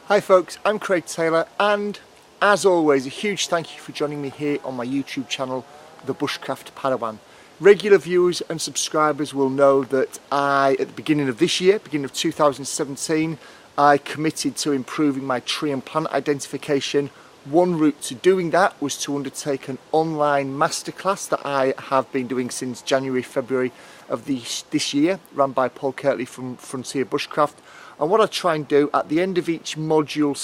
Hi folks, I'm Craig Taylor, and as always a huge thank you for joining me here on my YouTube channel, the Bushcraft Padawan. Regular viewers and subscribers will know that at the beginning of this year, beginning of 2017, I committed to improving my tree and plant identification. One route to doing that was to undertake an online masterclass that I have been doing since January, February of this year, run by Kirtley from Frontier Bushcraft. And what I try and do at the end of each module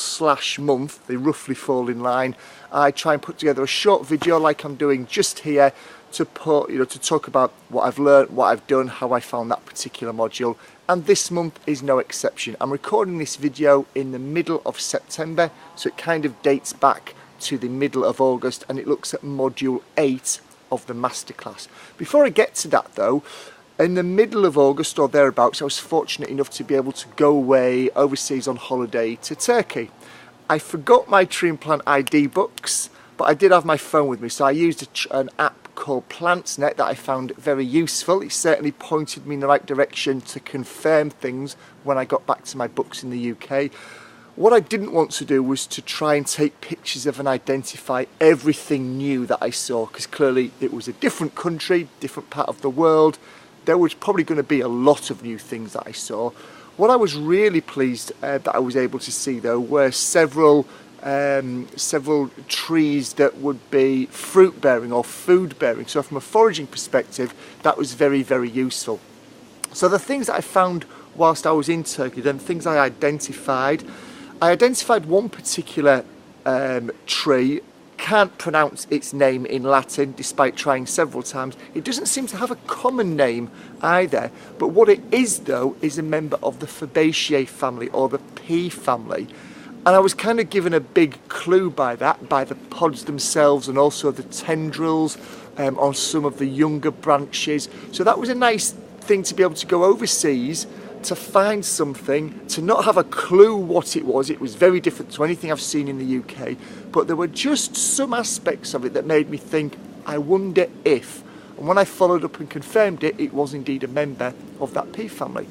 / month, they roughly fall in line, I try and put together a short video like I'm doing just here to talk about what I've learned, what I've done, how I found that particular module. And this month is no exception. I'm recording this video in the middle of September, so it kind of dates back to the middle of August, and it looks at module 8 of the masterclass. Before I get to that though, in the middle of August or thereabouts, I was fortunate enough to be able to go away overseas on holiday to Turkey. I forgot my tree and plant ID books, but I did have my phone with me, so I used an app called PlantsNet that I found very useful. It certainly pointed me in the right direction to confirm things when I got back to my books in the UK. What I didn't want to do was to try and take pictures of and identify everything new that I saw, because clearly it was a different country, different part of the world. There was probably going to be a lot of new things that I saw. What I was really pleased that I was able to see though were several trees that would be fruit bearing or food bearing. So from a foraging perspective, that was very, very useful. So the things that I found whilst I was in Turkey, then things I identified one particular tree. Can't pronounce its name in Latin despite trying several times. It doesn't seem to have a common name either, but what it is though is a member of the Fabaceae family, or the pea family. And I was kind of given a big clue by that, by the pods themselves and also the tendrils on some of the younger branches. So that was a nice thing to be able to go overseas, to find something, to not have a clue what it was. It was very different to anything I've seen in the UK, but there were just some aspects of it that made me think, I wonder if. And when I followed up and confirmed it, it was indeed a member of that pea family.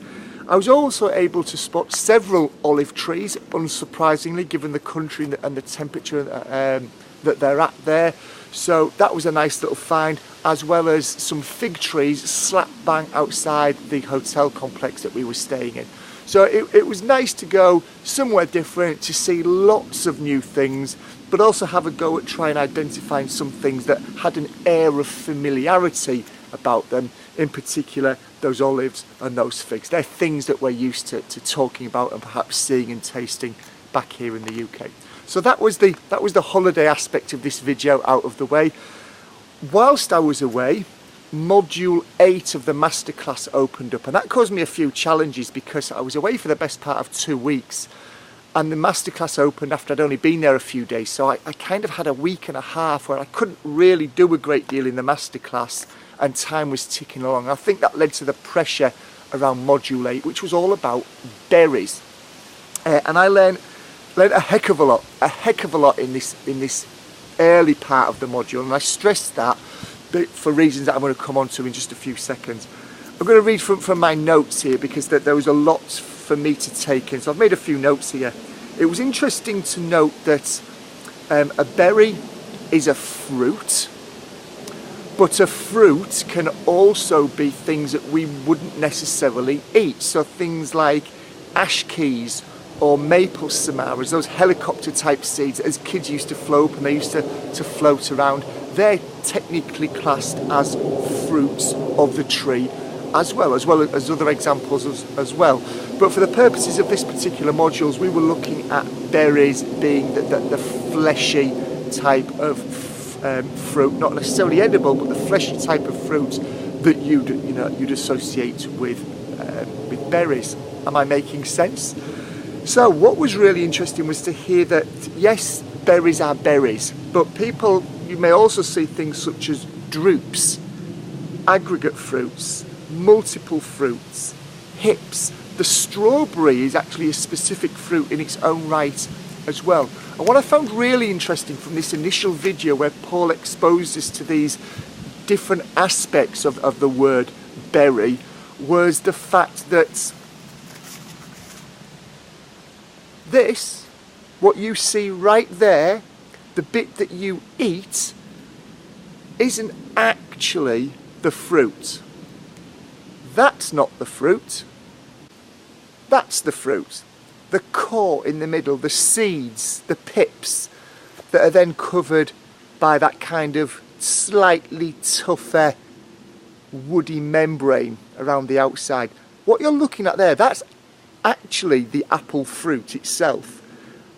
I was also able to spot several olive trees, unsurprisingly, given the country and the temperature that they're at there. So that was a nice little find, as well as some fig trees slap bang outside the hotel complex that we were staying in. So it was nice to go somewhere different, to see lots of new things, but also have a go at trying identifying some things that had an air of familiarity about them, in particular those olives and those figs. They're things that we're used to talking about and perhaps seeing and tasting back here in the UK. So that was the holiday aspect of this video out of the way. Whilst I was away, module 8 of the masterclass opened up, and that caused me a few challenges because I was away for the best part of 2 weeks, and the masterclass opened after I'd only been there a few days. So I kind of had a week and a half where I couldn't really do a great deal in the masterclass, and time was ticking along. I think that led to the pressure around module 8, which was all about berries, and I learned a heck of a lot in this early part of the module, and I stressed that for reasons that I'm going to come on to in just a few seconds. I'm going to read from my notes here because there was a lot for me to take in, so I've made a few notes here. It was interesting to note that a berry is a fruit, but a fruit can also be things that we wouldn't necessarily eat. So things like ash keys or maple samaras, those helicopter type seeds as kids used to float and they used to float around, they're technically classed as fruits of the tree as well as other examples as well. But for the purposes of this particular modules, we were looking at berries being the fleshy type of fruit, not necessarily edible, but the fleshy type of fruit that you'd associate with berries. Am I making sense? So what was really interesting was to hear that, yes, berries are berries, but you may also see things such as drupes, aggregate fruits, multiple fruits, hips. The strawberry is actually a specific fruit in its own right as well. And what I found really interesting from this initial video where Paul exposed us to these different aspects of the word berry was the fact that this what you see right there, the bit that you eat, isn't actually the fruit. That's not the fruit. That's the fruit. The core in the middle, the seeds, the pips that are then covered by that kind of slightly tougher woody membrane around the outside. What you're looking at there, that's actually the apple fruit itself.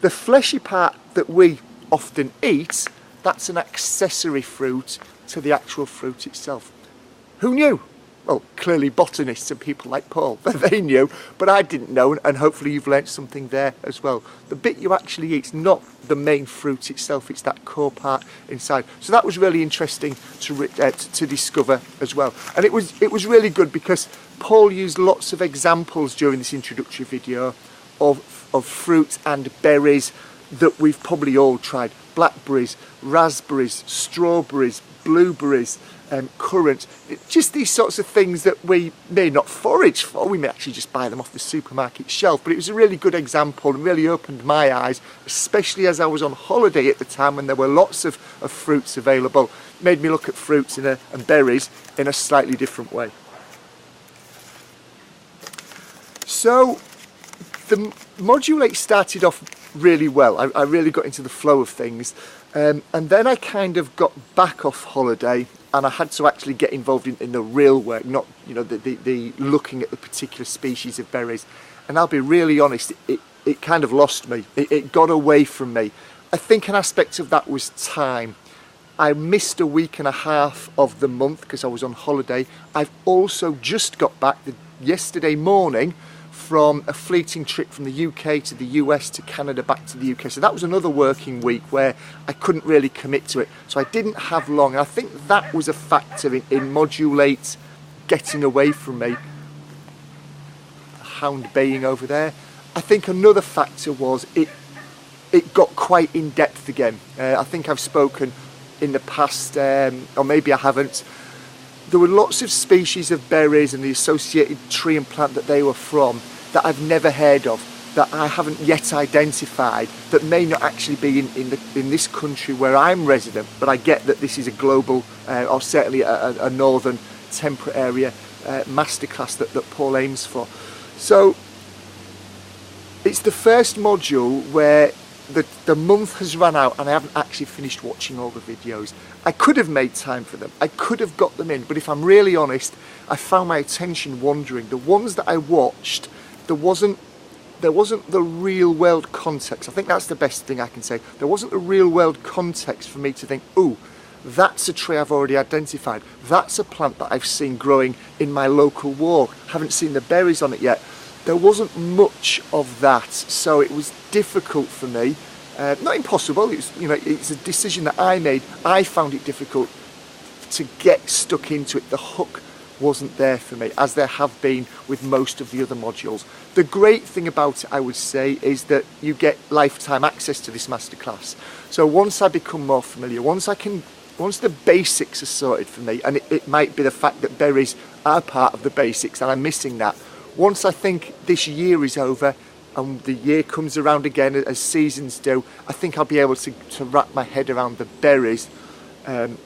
The fleshy part that we often eat, that's an accessory fruit to the actual fruit itself. Who knew? Well, clearly botanists and people like Paul, they knew, but I didn't know, and hopefully you've learnt something there as well. The bit you actually eat's not the main fruit itself, it's that core part inside. So that was really interesting to discover as well. And it was really good because Paul used lots of examples during this introductory video of fruit and berries that we've probably all tried. Blackberries, raspberries, strawberries, blueberries, currants, just these sorts of things that we may not forage for, we may actually just buy them off the supermarket shelf, but it was a really good example and really opened my eyes, especially as I was on holiday at the time when there were lots of fruits available. It made me look at fruits and berries in a slightly different way. So the Module 8 started off really well. I really got into the flow of things, and then I kind of got back off holiday and I had to actually get involved in the real work, not the looking at the particular species of berries. And I'll be really honest, it kind of lost me. It got away from me. I think an aspect of that was time. I missed a week and a half of the month because I was on holiday. I've also just got back yesterday morning from a fleeting trip from the UK to the US to Canada back to the UK. So that was another working week where I couldn't really commit to it. So I didn't have long. And I think that was a factor in Module 8 getting away from me. A hound baying over there. I think another factor was it got quite in depth again. I think I've spoken in the past, or maybe I haven't. There were lots of species of berries and the associated tree and plant that they were from that I've never heard of, that I haven't yet identified, that may not actually be in this country where I'm resident, but I get that this is a global, or certainly a northern temperate area masterclass that Paul aims for. So it's the first module where the month has run out and I haven't actually finished watching all the videos. I could have made time for them, I could have got them in, but if I'm really honest, I found my attention wandering. The ones that I watched, there wasn't the real world context. I think that's the best thing I can say. There wasn't the real world context for me to think, ooh, that's a tree I've already identified. That's a plant that I've seen growing in my local walk. Haven't seen the berries on it yet. There wasn't much of that, so it was difficult for me. Not impossible, it's a decision that I made. I found it difficult to get stuck into it. The hook wasn't there for me, as there have been with most of the other modules. The great thing about it, I would say, is that you get lifetime access to this masterclass. So once I become more familiar, once the basics are sorted for me, and it might be the fact that berries are part of the basics and I'm missing that. Once I think this year is over and the year comes around again as seasons do, I think I'll be able to wrap my head around the berries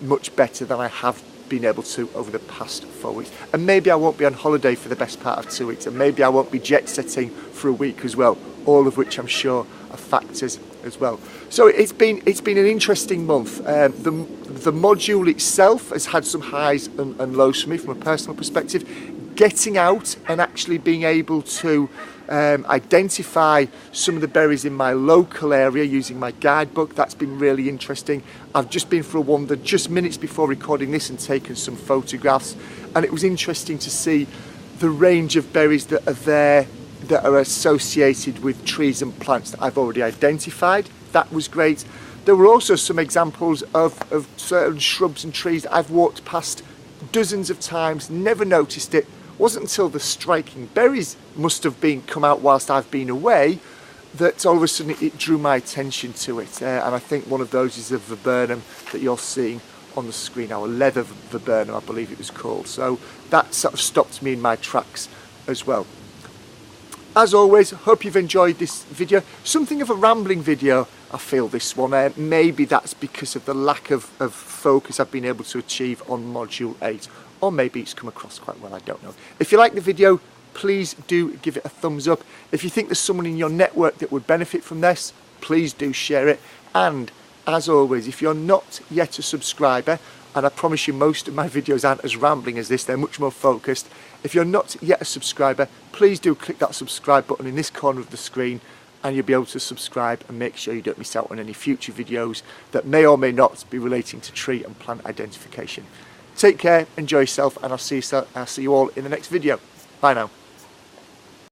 much better than I have been able to over the past 4 weeks. And maybe I won't be on holiday for the best part of 2 weeks, and maybe I won't be jet setting for a week as well, all of which I'm sure are factors as well. So it's been an interesting month. The module itself has had some highs and lows for me from a personal perspective. Getting out and actually being able to identify some of the berries in my local area using my guidebook, that's been really interesting. I've just been for a wander just minutes before recording this and taken some photographs, and it was interesting to see the range of berries that are there that are associated with trees and plants that I've already identified. That was great. There were also some examples of certain shrubs and trees that I've walked past dozens of times, never noticed it. Wasn't until the striking berries must have come out whilst I've been away that all of a sudden it drew my attention to it. And I think one of those is the viburnum that you're seeing on the screen now, a leather viburnum I believe it was called. So that sort of stopped me in my tracks as well. As always, hope you've enjoyed this video. Something of a rambling video, I feel, this one. Maybe that's because of the lack of focus I've been able to achieve on Module 8. Or maybe it's come across quite well, I don't know. If you like the video, please do give it a thumbs up. If you think there's someone in your network that would benefit from this, please do share it. And as always, if you're not yet a subscriber, and I promise you most of my videos aren't as rambling as this, they're much more focused. If you're not yet a subscriber, please do click that subscribe button in this corner of the screen and you'll be able to subscribe and make sure you don't miss out on any future videos that may or may not be relating to tree and plant identification. Take care, enjoy yourself, and I'll see you all in the next video. Bye now.